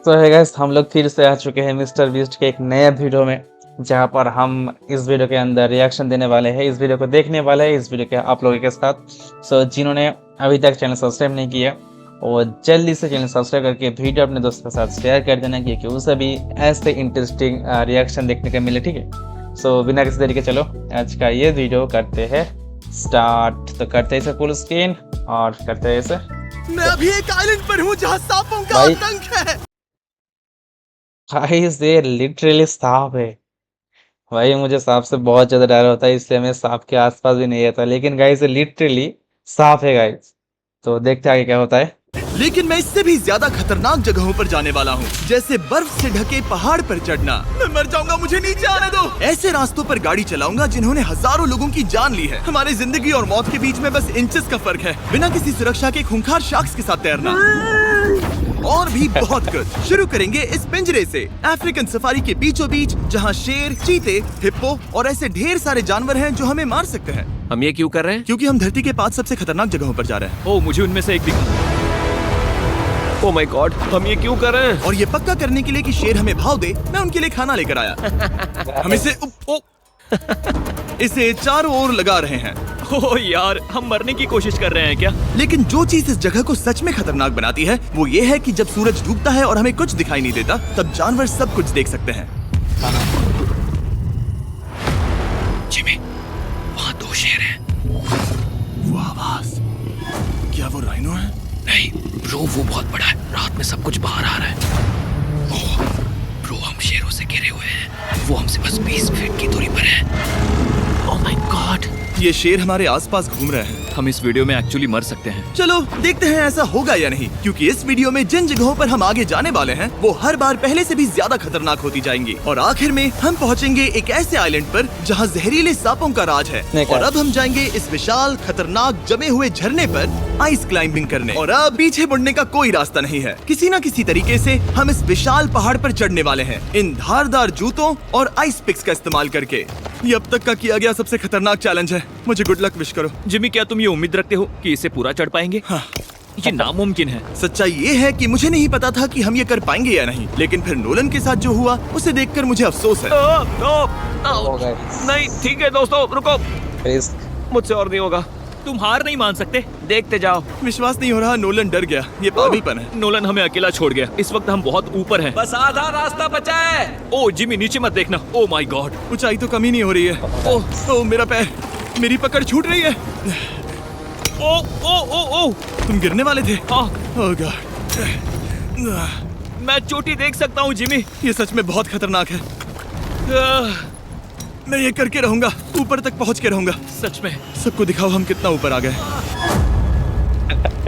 तो है गाइस, हम लोग फिर से आ चुके हैं मिस्टर बीस्ट के एक नए वीडियो में, जहां पर हम इस वीडियो के अंदर रिएक्शन देने वाले हैं। इस वीडियो को देखने वाले हैं इस वीडियो के आप लोगों के साथ। सो जिन्होंने अभी तक चैनल सब्सक्राइब नहीं किया वो जल्दी से चैनल सब्सक्राइब करके वीडियो अपने दोस्तों के साथ शेयर कर देना, क्योंकि उसे भी ऐसे इंटरेस्टिंग रिएक्शन देखने को मिले। ठीक है, सो बिना किसी देरी के चलो आज का ये वीडियो करते हैं स्टार्ट। तो करते हैं इसे फुल स्क्रीन और करते हैं इसे। मैं अभी एक आइलैंड पर हूँ जहाँ सांपों का आतंक है। गाइस ये लिटरली सांप है भाई, मुझे सांप से बहुत ज्यादा डर होता है, इसलिए मैं सांप के आसपास भी नहीं रहता। लेकिन गाइस ये लिटरली सांप है गाइस, तो देखते आगे क्या होता है। लेकिन मैं इससे भी ज्यादा खतरनाक जगहों पर जाने वाला हूँ, जैसे बर्फ से ढके पहाड़ पर चढ़ना। मैं मर जाऊंगा, मुझे नीचे आने दो। ऐसे रास्तों पर गाड़ी चलाऊंगा जिन्होंने हजारों लोगों की जान ली है। हमारी जिंदगी और मौत के बीच में बस इंचेस का फर्क है। बिना किसी सुरक्षा के खूंखार शार्क्स के साथ तैरना और भी बहुत कुछ। शुरू करेंगे इस पिंजरे से, अफ्रीकन सफारी के बीचों बीच, जहाँ शेर, चीते, हिप्पो और ऐसे ढेर सारे जानवर हैं जो हमें मार सकते हैं। हम ये क्यों कर रहे हैं? क्योंकि हम धरती के 5 सबसे खतरनाक जगहों पर जा रहे हैं। ओह, मुझे उनमें से एक दिखा। ओह माय गॉड, हम ये क्यों कर रहे हैं? और ये पक्का करने के लिए कि शेर हमें भाव दे, मैं उनके लिए खाना लेकर आया। हम इसे चारों ओर लगा रहे हैं। ओह यार, हम मरने की कोशिश कर रहे हैं क्या? लेकिन जो चीज इस जगह को सच में खतरनाक बनाती है वो ये है कि जब सूरज डूबता है और हमें कुछ दिखाई नहीं देता, तब जानवर सब कुछ देख सकते हैं। जिमी, वहाँ 2 शेर हैं। वो आवाज, क्या वो राइनो है? नहीं ब्रो, वो बहुत बड़ा है। रात में सब कुछ बाहर आ रहा है। ओह ब्रो, हम शेरों से घिरे हुए हैं। वो हमसे बस 20 फीट की दूरी पर है। ओह माय गॉड, ये शेर हमारे आसपास घूम रहे हैं। हम इस वीडियो में एक्चुअली मर सकते हैं। चलो देखते हैं ऐसा होगा या नहीं, क्योंकि इस वीडियो में जिन जगहों पर हम आगे जाने वाले हैं वो हर बार पहले से भी ज्यादा खतरनाक होती जाएंगी। और आखिर में हम पहुंचेंगे एक ऐसे आइलैंड पर जहां जहरीले सांपों का राज है। और अब हम जाएंगे इस विशाल खतरनाक जमे हुए झरने पर आइस क्लाइंबिंग करने। और अब पीछे मुड़ने का कोई रास्ता नहीं है। किसी न किसी तरीके से हम इस विशाल पहाड़ पर चढ़ने वाले हैं, इन धारदार जूतों और आइस पिक्स का इस्तेमाल करके। ये अब तक का किया गया सबसे खतरनाक चैलेंज है। मुझे गुड लक विश करो। जिमी, क्या तुम ये उम्मीद रखते हो कि इसे पूरा चढ़ पाएंगे? हाँ। ये नामुमकिन है। सच्चाई ये है कि मुझे नहीं पता था कि हम ये कर पाएंगे या नहीं, लेकिन फिर नोलन के साथ जो हुआ उसे देखकर मुझे अफसोस है। नहीं ठीक है दोस्तों, रुको। रिस्क मुझसे और नहीं होगा। तुम हार नहीं मान सकते, देखते जाओ। विश्वास नहीं हो रहा, नोलन डर गया। ये पागलपन है। नोलन हमें अकेला छोड़ गया। इस वक्त हम बहुत ऊपर हैं। बस आधा रास्ता बचा है। ओह जिमी, नीचे मत देखना। ओह माय गॉड, ऊंचाई तो कमी नहीं हो रही है। ओह मेरा पैर, मेरी पकड़ छूट रही है। ओह तुम गिरने वाले थे। हाँ। ओह गॉड, मैं चोटी देख सकता हूँ जिमी। ये सच में बहुत खतरनाक है। मैं ये करके रहूंगा, ऊपर तक पहुंच के रहूंगा। सच में। सबको दिखाओ हम कितना ऊपर आ गए।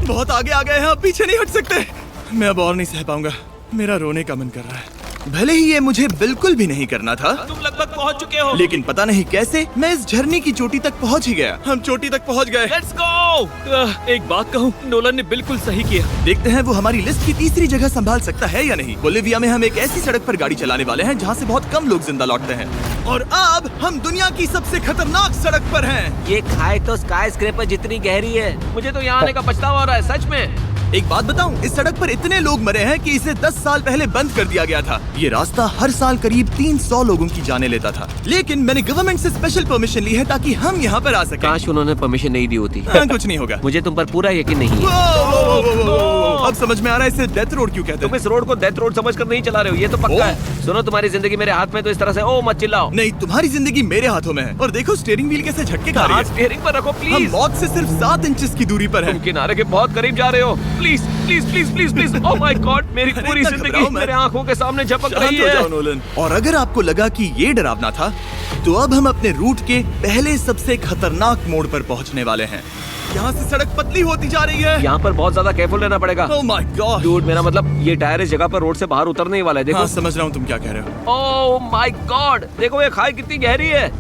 बहुत आगे आ गए हैं, अब पीछे नहीं हट सकते। मैं अब और नहीं सह पाऊंगा, मेरा रोने का मन कर रहा है। भले ही ये मुझे बिल्कुल भी नहीं करना था। तुम लगभग पहुंच चुके हो, लेकिन पता नहीं कैसे मैं इस झरने की चोटी तक पहुंच ही गया। हम चोटी तक पहुंच गए। Let's go. एक बात कहूँ, नोलन ने बिल्कुल सही किया। देखते हैं वो हमारी लिस्ट की तीसरी जगह संभाल सकता है या नहीं। बोलिविया में हम एक ऐसी सड़क पर गाड़ी चलाने वाले हैं जहाँ से बहुत कम लोग जिंदा लौटते हैं। और अब हम दुनिया की सबसे खतरनाक सड़क पर हैं। ये खाई तो स्काई स्क्रैपर जितनी गहरी है। मुझे तो यहाँ आने का पछतावा हो रहा है, सच में। एक बात बताऊं, इस सड़क पर इतने लोग मरे हैं कि इसे 10 साल पहले बंद कर दिया गया था। ये रास्ता हर साल करीब 300 लोगों की जाने लेता था, लेकिन मैंने गवर्नमेंट से स्पेशल परमिशन ली है ताकि हम यहाँ पर आ सकें। काश उन्होंने परमिशन नहीं दी होती। हाँ, कुछ नहीं होगा। मुझे तुम पर पूरा यकीन नहीं है। अब समझ में आ रहा है इसे डेथ रोड क्यों कहते तुम हैं। इस रोड को डेथ रोड समझकर नहीं चला रहे हो, ये तो पक्का है। सुनो, तुम्हारी जिंदगी मेरे हाथ में, तो इस तरह से ओ मत चिल्लाओ। नहीं, तुम्हारी जिंदगी मेरे हाथों में है। और देखो स्टीयरिंग व्हील कैसे झटके खा रही हाथ है। स्टीयरिंग पर रखो हम प्लीज। मौत से सिर्फ 7 इंचेस की दूरी पर तुम हैं। किनारे के बहुत करीब जा रहे हो। Please please please please please. Oh my God, मेरी अरे पूरी इतना जिंदगी घबराओ मत। मेरे आंखों के सामने झपक शांत रही हो जाओ है। नोलन। और अगर आपको लगा कि ये डरावना था, तो अब हम अपने रूट के पहले सबसे खतरनाक मोड़ पर पहुंचने वाले हैं। यहाँ से सड़क पतली होती जा रही है। यहाँ पर बहुत ज्यादा केयरफुल रहना पड़ेगा। Oh my God. डूड, मेरा मतलब ये टायर इस जगह पर रोड से बाहर उतरने ही वाला है। देखो। हाँ, समझ रहा हूँ तुम क्या कह रहे हो। ओह माय गॉड, देखो ये खाई कितनी गहरी है।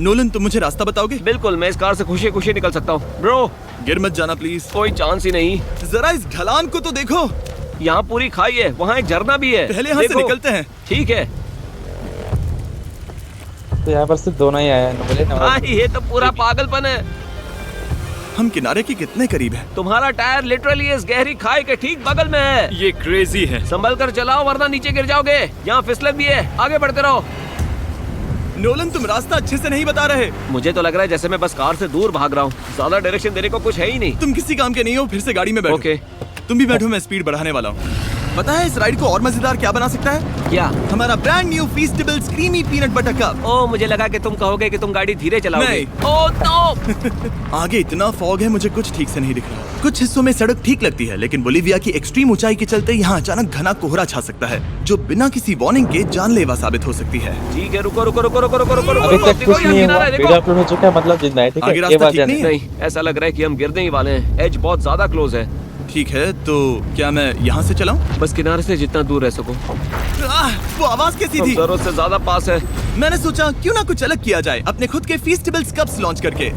नोलन, तुम मुझे रास्ता बताओगे? बिल्कुल, मैं इस कार से खुशी खुशी निकल सकता हूँ। ब्रो, गिर मत जाना प्लीज। कोई चांस ही नहीं। जरा इस ढलान को तो देखो। यहाँ पूरी खाई है, वहाँ एक झरना भी है। पहले यहाँ से देखो। निकलते हैं। ठीक है। तो यहाँ पर सिर्फ दोनों ही आए हैं, बोले ना। हाँ, ये तो पूरा पागलपन है। हम किनारे के कितने करीब हैं? तुम्हारा टायर लिटरली इस गहरी खाई के ठीक बगल में है। ये क्रेजी है। संभल कर चलाओ वरना नीचे गिर जाओगे। यहाँ फिसलन भी है, आगे बढ़ते रहो। नोलन, तुम रास्ता अच्छे से नहीं बता रहे। मुझे तो लग रहा है जैसे मैं बस कार से दूर भाग रहा हूँ। ज्यादा डायरेक्शन देने को कुछ है ही नहीं। तुम किसी काम के नहीं हो, फिर से गाड़ी में बैठो। ओके। तुम भी बैठो, मैं स्पीड बढ़ाने वाला हूँ। पता है इस राइड को और मजेदार क्या बना सकता है? क्या? हमारा brand new Feastables creamy peanut butter cup. ओ, मुझे लगा कि तुम कहोगे कि तुम गाड़ी धीरे चलाओगे। नहीं। Oh no. आगे इतना फॉग है, मुझे कुछ ठीक से नहीं दिख रहा। कुछ हिस्सों में सड़क ठीक लगती है, लेकिन बोलीविया की एक्सट्रीम ऊंचाई के चलते यहाँ अचानक घना कोहरा छा सकता है, जो बिना किसी वार्निंग के जानलेवा साबित हो सकती है। ठीक है, रुको रुको रुको रुको रुको रुको अभी रुको। तक कुछ नहीं हुआ, वीडियो अपलोड हो चुका है, मतलब जिंदा है। ठीक आगे है, रास्ता ये बात ठीक जाने। नहीं है। नहीं, ऐसा लग रहा है कि हम गिरने ही वाले हैं। एज बहुत ज्यादा क्लोज है। ठीक है, तो क्या मैं यहाँ से चलाऊं? बस किनारे से जितना दूर रह सको। वो आवाज कैसी तुम थी? जरूरत से ज्यादा पास है। मैंने सोचा क्यों ना कुछ अलग किया जाए, अपने खुद के फीस्टेबल्स कप्स लॉन्च करके।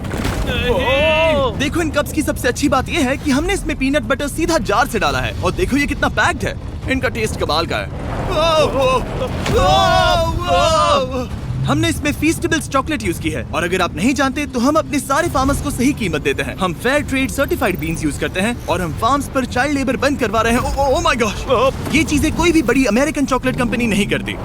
देखो, इन कप्स की सबसे अच्छी बात ये है कि हमने इसमें पीनट बटर सीधा जार से डाला है, और देखो ये कितना पैक्ड है। इनका टेस्ट कमाल का है। हमने इसमें फीस्टेबल्स चॉकलेट यूज की है, और अगर आप नहीं जानते तो हम अपने सारे फार्मर्स को सही कीमत देते हैं। हम fair trade certified beans use करते हैं, और हम फार्म्स पर चाइल्ड लेबर बंद करवा रहे हैं। ओह माय गॉश, ये चीजें कोई भी बड़ी अमेरिकन चॉकलेट कंपनी नहीं करती।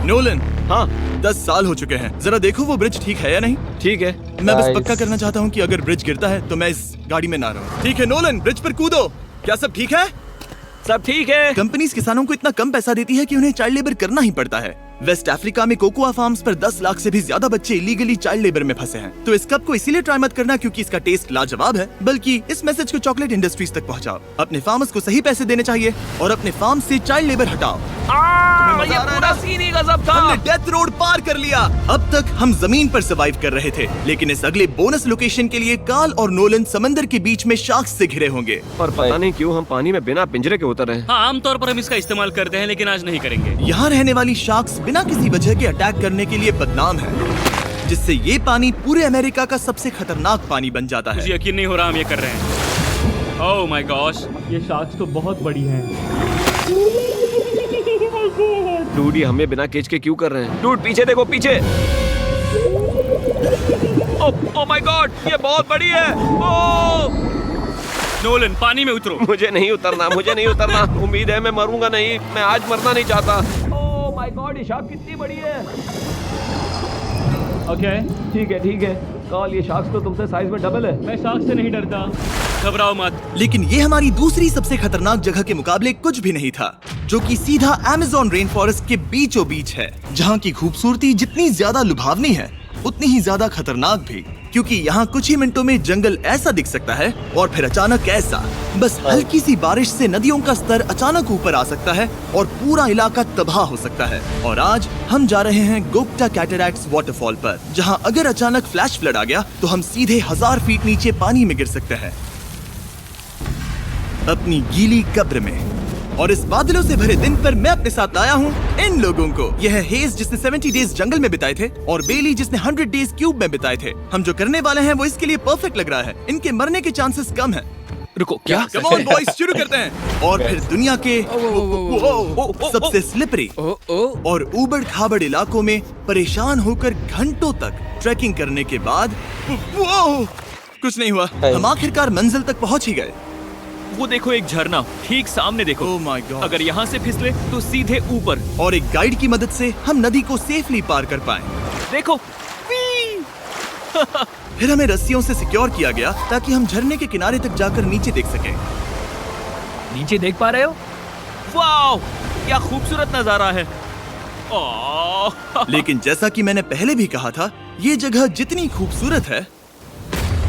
नोलन, हाँ 10 साल हो चुके हैं, जरा देखो वो ब्रिज ठीक है या नहीं। ठीक है। मैं बस Nice. पक्का करना चाहता हूँ कि अगर ब्रिज गिरता है तो मैं इस गाड़ी में ना रहूं। ठीक है नोलन, ब्रिज पर कूदो। क्या सब ठीक है? सब ठीक है। कंपनीज किसानों को इतना कम पैसा देती है कि उन्हें चाइल्ड लेबर करना ही पड़ता है। वेस्ट अफ्रीका में कोकोआ फार्म्स पर 10 लाख से भी ज्यादा बच्चे इलीगली चाइल्ड लेबर में फंसे हैं। तो इस कप को इसीलिए ट्राई मत करना क्योंकि इसका टेस्ट लाजवाब है, बल्कि इस मैसेज को चॉकलेट इंडस्ट्रीज तक पहुंचाओ। अपने फार्मर्स को सही पैसे देने चाहिए और अपने फार्म से चाइल्ड लेबर हटाओ। ये पूरा सीन ही गजब था। हमने डेथ रोड पार कर लिया। अब तक हम जमीन पर सर्वाइव कर रहे थे, लेकिन इस अगले बोनस लोकेशन के लिए कार्ल और नोलन समंदर के बीच में शार्क्स से घिरे होंगे। पर पता नहीं क्यों हम पानी में बिना पिंजरे के उतर रहे हैं। हाँ, आमतौर पर हम इसका इस्तेमाल करते हैं, लेकिन आज नहीं करेंगे। यहाँ रहने वाली शार्क्स बिना किसी वजह के अटैक करने के लिए बदनाम है, जिससे ये पानी पूरे अमेरिका का सबसे खतरनाक पानी बन जाता मुझे है। यकीन नहीं हो रहा हम ये कर रहे हैं। ओह माय गॉश, ये शार्क्स तो बहुत बड़ी हैं। डूड, ये हमें बिना केज के क्यों कर रहे हैं? डूड पीछे देखो, पीछे। ओह माय गॉड, ये बहुत बड़ी है। ओह, नोलन, पानी में उतरो। मुझे नहीं उतरना, मुझे नहीं उतरना। उम्मीद है मैं मरूंगा नहीं। मैं आज मरना नहीं चाहता। ओह माय गॉड, ये शार्क कितनी बड़ी है। ओके, ठीक है ठीक है। कार्ल, ये शार्क्स तो तुमसे साइज में डबल है। मैं शार्क से नहीं डरता, घबराओ मत। लेकिन ये हमारी दूसरी सबसे खतरनाक जगह के मुकाबले कुछ भी नहीं था, जो कि सीधा अमेज़न रेन फॉरेस्ट के बीचों बीच है, जहाँ की खूबसूरती जितनी ज्यादा लुभावनी है उतनी ही ज्यादा खतरनाक भी, क्योंकि यहाँ कुछ ही मिनटों में जंगल ऐसा दिख सकता है और फिर अचानक ऐसा। बस हल्की सी बारिश से नदियों का स्तर अचानक ऊपर आ सकता है और पूरा इलाका तबाह हो सकता है। और आज हम जा रहे हैं गोप्टा कैटरैक्ट्स वाटरफॉल पर, जहाँ अगर अचानक फ्लैश फ्लड आ गया तो हम सीधे 1000 फीट नीचे पानी में गिर सकते हैं, अपनी गीली कब्र में। और इस बादलों से भरे दिन पर मैं अपने साथ लाया हूँ इन लोगों को। यह है हेज, जिसने 70 डेज जंगल में बिताए थे, और बेली, जिसने 100 डेज क्यूब में बिताए थे। हम जो करने वाले हैं वो इसके लिए परफेक्ट लग रहा है। इनके मरने के चांसेस कम हैं। रुको, क्या? कम ऑन बॉयज, शुरू करते हैं। और फिर दुनिया के सबसे स्लिपरी और ऊबड़ खाबड़ इलाकों में परेशान होकर घंटों तक ट्रैकिंग करने के बाद कुछ नहीं हुआ, हम आखिरकार मंजिल तक पहुंच ही गए। वो देखो, एक झरना ठीक सामने देखो। Oh my God. अगर यहाँ से फिसले तो सीधे ऊपर। और एक गाइड की मदद से हम नदी को सेफली पार कर पाए। देखो। फिर हमें रस्सियों से सिक्योर किया गया ताकि हम झरने के किनारे तक जाकर नीचे देख सकें। नीचे देख पा रहे हो? वाओ, क्या खूबसूरत नजारा है। ओह। लेकिन जैसा कि मैंने पहले भी कहा था, ये जगह जितनी खूबसूरत है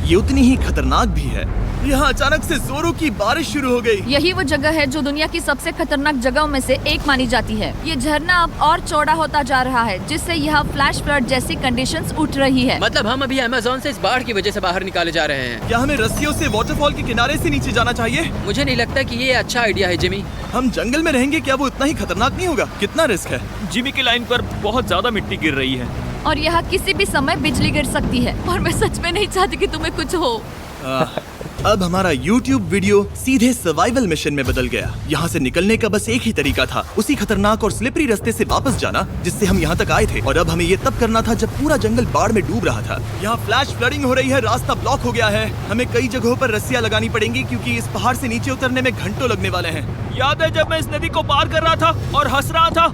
ये उतनी ही खतरनाक भी है। यहाँ अचानक से जोरों की बारिश शुरू हो गई। यही वो जगह है जो दुनिया की सबसे खतरनाक जगहों में से एक मानी जाती है। ये झरना अब और चौड़ा होता जा रहा है, जिससे यहाँ फ्लैश फ्लड जैसी कंडीशंस उठ रही है। मतलब हम अभी अमेज़न से इस बाढ़ की वजह से बाहर निकाले जा रहे हैं। क्या हमें रस्सियों से वाटरफॉल के किनारे से नीचे जाना चाहिए? मुझे नहीं लगता कि ये अच्छा आइडिया है जिमी। हम जंगल में रहेंगे, क्या वो उतना ही खतरनाक नहीं होगा? कितना रिस्क है? जिमी की लाइन पर बहुत ज्यादा मिट्टी गिर रही है। और यहाँ किसी भी समय बिजली गिर सकती है, और मैं सच में नहीं चाहती कि तुम्हें कुछ हो। अब हमारा YouTube वीडियो सीधे सर्वाइवल मिशन में बदल गया। यहाँ से निकलने का बस एक ही तरीका था, उसी खतरनाक और स्लिपरी रास्ते से वापस जाना जिससे हम यहाँ तक आए थे। और अब हमें ये तब करना था जब पूरा जंगल बाढ़ में डूब रहा था। यहाँ फ्लैश फ्लडिंग हो रही है, रास्ता ब्लॉक हो गया है। हमें कई जगहों पर रस्सियाँ लगानी पड़ेंगी क्योंकि इस पहाड़ से नीचे उतरने में घंटों लगने वाले हैं। याद है जब मैं इस नदी को पार कर रहा था और हंस रहा था?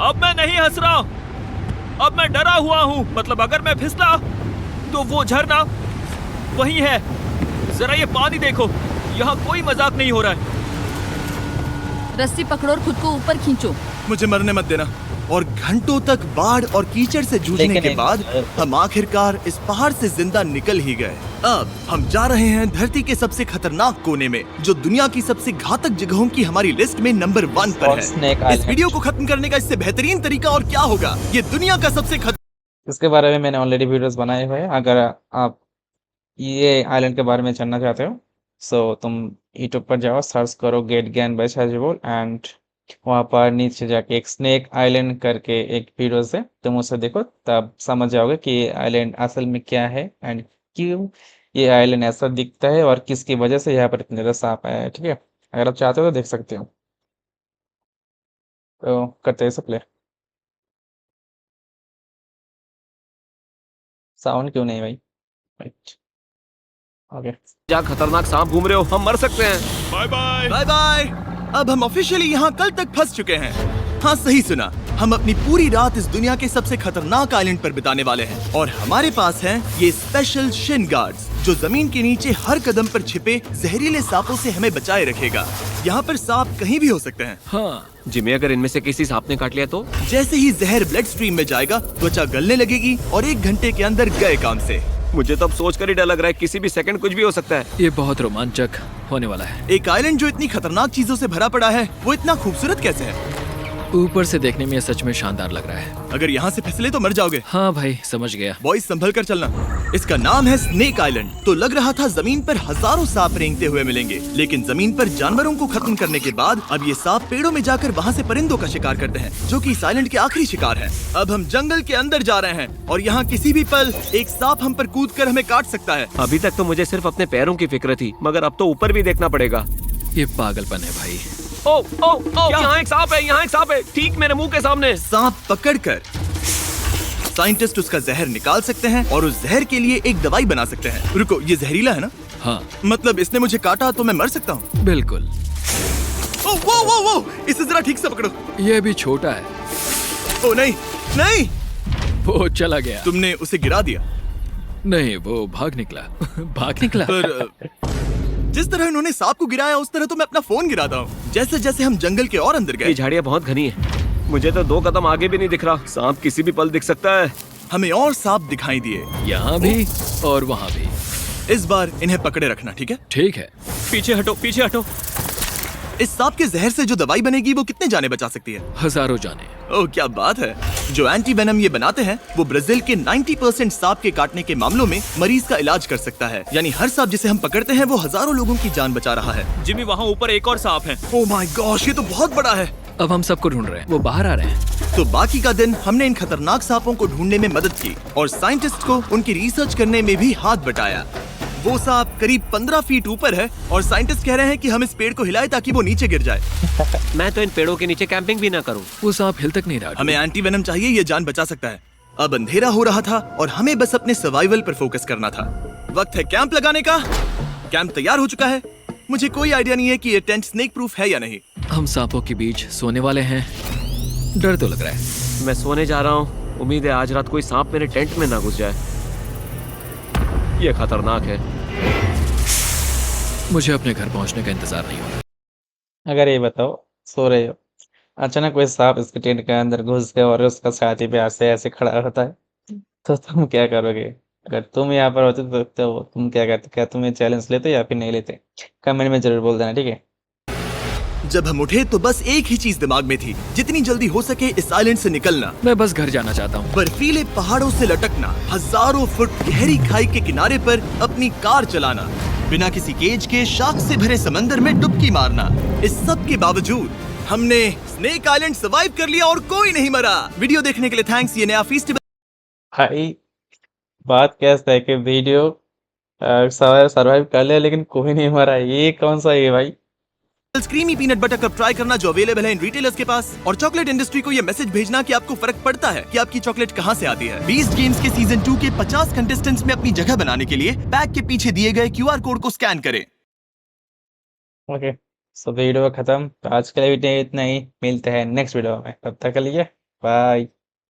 अब मैं नहीं हंस रहा, अब मैं डरा हुआ हूँ। मतलब अगर मैं फिसला तो वो झरना वही है। जरा ये पानी देखो, यहाँ कोई मजाक नहीं हो रहा है। रस्सी पकड़ो और खुद को ऊपर खींचो। मुझे मरने मत देना। और घंटों तक बाढ़ और कीचड़ से जूझने लेकिन के एक- बाद हम आखिरकार इस पहाड़ से जिंदा निकल ही गए। अब हम जा रहे हैं धरती के सबसे खतरनाक कोने में, जो दुनिया की सबसे घातक जगहों की हमारी लिस्ट में नंबर 1 पर और स्नेक है। इस आइलैंड। वीडियो को खत्म करने का इससे बेहतरीन तरीका और क्या होगा। ये दुनिया का सबसे इसके बारे में मैंने ऑलरेडी वीडियोस बनाए हुए हैं। अगर आप ये आइलैंड के बारे में जानना चाहते हो सो तुम यूट्यूब पर जाओ, सर्च करो गेट ज्ञान बाय शाजीबुल एंड वहाँ पर नीचे जाके एक स्नेक आइलैंड करके एक वीडियोस है, तुम उसे देखो, तब समझ जाओगे कि ये आइलैंड असल में क्या है एंड क्यों ये आइलैंड ऐसा दिखता है और किसकी वजह से यहाँ पर इतने ज़्यादा सांप आया है। ठीक है, अगर आप चाहते हो तो देख सकते हो। तो करते हैं इसे प्ले। साउंड क्यों नहीं भाई? Right, okay. जहाँ खतरनाक सांप घूम रहे हो, हम मर सकते हैं। Bye bye. Bye bye. अब हम ऑफिशियली यहाँ कल तक फंस चुके हैं। हाँ, सही सुना, हम अपनी पूरी रात इस दुनिया के सबसे खतरनाक आइलैंड पर बिताने वाले हैं। और हमारे पास हैं ये स्पेशल शिन गार्ड्स, जो जमीन के नीचे हर कदम पर छिपे जहरीले सांपों से हमें बचाए रखेगा। यहाँ पर सांप कहीं भी हो सकते हैं। हाँ, जिम्मी, अगर इनमें से किसी सांप ने काट लिया तो? जैसे ही जहर ब्लड स्ट्रीम में जाएगा, त्वचा गलने लगेगी और 1 घंटे के अंदर गए काम से। मुझे तो अब सोचकर ही डर लग रहा है, किसी भी सेकंड कुछ भी हो सकता है। ये बहुत रोमांचक होने वाला है। एक आइलैंड जो इतनी खतरनाक चीजों से भरा पड़ा है, वो इतना खूबसूरत कैसे है? ऊपर से देखने में ये सच में शानदार लग रहा है। अगर यहाँ से फिसले तो मर जाओगे। हाँ भाई, समझ गया। बॉयज, संभल कर चलना। इसका नाम है स्नेक आइलैंड। तो लग रहा था जमीन पर हजारों सांप रेंगते हुए मिलेंगे, लेकिन जमीन पर जानवरों को खत्म करने के बाद अब ये सांप पेड़ों में जाकर वहाँ से परिंदों का शिकार करते हैं, जो कि इस आइलैंड के आखिरी शिकार हैं। अब हम जंगल के अंदर जा रहे हैं और यहाँ किसी भी पल एक सांप हम पर कूदकर हमें काट सकता है। अभी तक तो मुझे सिर्फ अपने पैरों की फिक्र थी, मगर अब तो ऊपर भी देखना पड़ेगा। ये पागलपन है भाई। ओ ओ ओ, यहाँ एक सांप है, यहाँ एक सांप है, ठीक मेरे मुंह के सामने। सांप पकड़कर साइंटिस्ट उसका जहर निकाल सकते हैं और उस जहर के लिए एक दवाई बना सकते हैं। रुको, ये जहरीला है ना? हाँ, मतलब इसने मुझे काटा तो मैं मर सकता हूँ? बिल्कुल। ओ वो वो वो, इसे जरा ठीक से पकड़ो। ये भी छोटा है। ओ नहीं नहीं, वो चला गया। तुमने उसे गिरा दिया। नहीं, वो भाग निकला। भाग निकला। पर जिस तरह इन्होंने सांप को गिराया, उस तरह तो मैं अपना फोन गिराता हूँ। जैसे जैसे हम जंगल के और अंदर ये गए, झाड़ियाँ बहुत घनी है, मुझे तो 2 कदम आगे भी नहीं दिख रहा। सांप किसी भी पल दिख सकता है। हमें और सांप दिखाई दिए। यहाँ भी और वहाँ भी। इस बार इन्हें पकड़े रखना, ठीक है? ठीक है। पीछे हटो, पीछे हटो। इस सांप के जहर से जो दवाई बनेगी वो कितने जाने बचा सकती है? हजारों जाने। ओह, क्या बात है। जो एंटी वेनम ये बनाते हैं, वो ब्राजील के 90% सांप के काटने के मामलों में मरीज का इलाज कर सकता है। यानी हर सांप जिसे हम पकड़ते हैं वो हजारों लोगों की जान बचा रहा है। जिमी, वहाँ ऊपर एक और सांप है। ओह माय गॉश, ये तो बहुत बड़ा है। अब हम सबको ढूंढ रहे हैं, वो बाहर आ रहे हैं। तो बाकी का दिन हमने इन खतरनाक सांपों को ढूंढने में मदद की और साइंटिस्ट को उनकी रिसर्च करने में भी हाथ बटाया। वो सांप करीब 15 फीट ऊपर है और साइंटिस्ट कह रहे हैं कि हम इस पेड़ को हिलाएं ताकि वो नीचे गिर जाए। मैं तो इन पेड़ों के नीचे कैंपिंग भी ना करूं। वो सांप हिल तक नहीं रहा। हमें एंटी वेनम चाहिए, ये जान बचा सकता है। अब अंधेरा हो रहा था और हमें बस अपने सर्वाइवल पर फोकस करना था। वक्त है कैंप लगाने का। कैंप तैयार हो चुका है। मुझे कोई आइडिया नहीं है कि ये टेंट स्नेक प्रूफ है या नहीं। हम सांपों के बीच सोने वाले हैं। डर तो लग रहा है। मैं सोने जा रहा हूँ, उम्मीद है आज रात कोई सांप मेरे टेंट में ना घुस जाए। ये खतरनाक है। मुझे अपने घर पहुंचने का इंतजार नहीं हो रहा। अगर ये बताओ, सो रहे हो, अचानक कोई सांप इसके टेंट के अंदर घुस गया और उसका छाती पे ऐसे ऐसे खड़ा होता है, तो तुम क्या करोगे? अगर तुम यहाँ पर होते तो तुम क्या करते? क्या तुम ये चैलेंज लेते या फिर नहीं लेते? कमेंट में जरूर बोल देना, ठीक है? जब हम उठे तो बस एक ही चीज दिमाग में थी, जितनी जल्दी हो सके इस आइलैंड से निकलना। मैं बस घर जाना चाहता हूँ। बर्फीले पहाड़ों से लटकना, हजारों फुट गहरी खाई के किनारे पर अपनी कार चलाना, बिना किसी केज के शार्क से भरे समंदर में डुबकी मारना। इस सब के बावजूद हमने स्नेक आइलैंड सर्वाइव कर लिया और कोई नहीं मरा। वीडियो देखने के लिए थैंक्स। ये नया फेस्टिवल भाई बात कैसे है कि वीडियो सरवाइव कर लिया लेकिन कोई नहीं मरा। ये कौन सा है भाई? Creamy peanut butter cup try करना जो अवेलेबल है इन रिटेलर्स के पास, और चॉकलेट इंडस्ट्री को ये मैसेज भेजना कि आपको फर्क पड़ता है कि आपकी चॉकलेट कहां से आती है। बीस्ट गेम्स के सीजन 2 के 50 कंटेस्टेंट्स में अपनी जगह बनाने के लिए पैक के पीछे दिए गए QR कोड को स्कैन करें। ओके, सो वीडियो खत्म। तो आज के लिए इतना ही। मिलते हैं नेक्स्ट वीडियो में, तब तक के लिए बाय।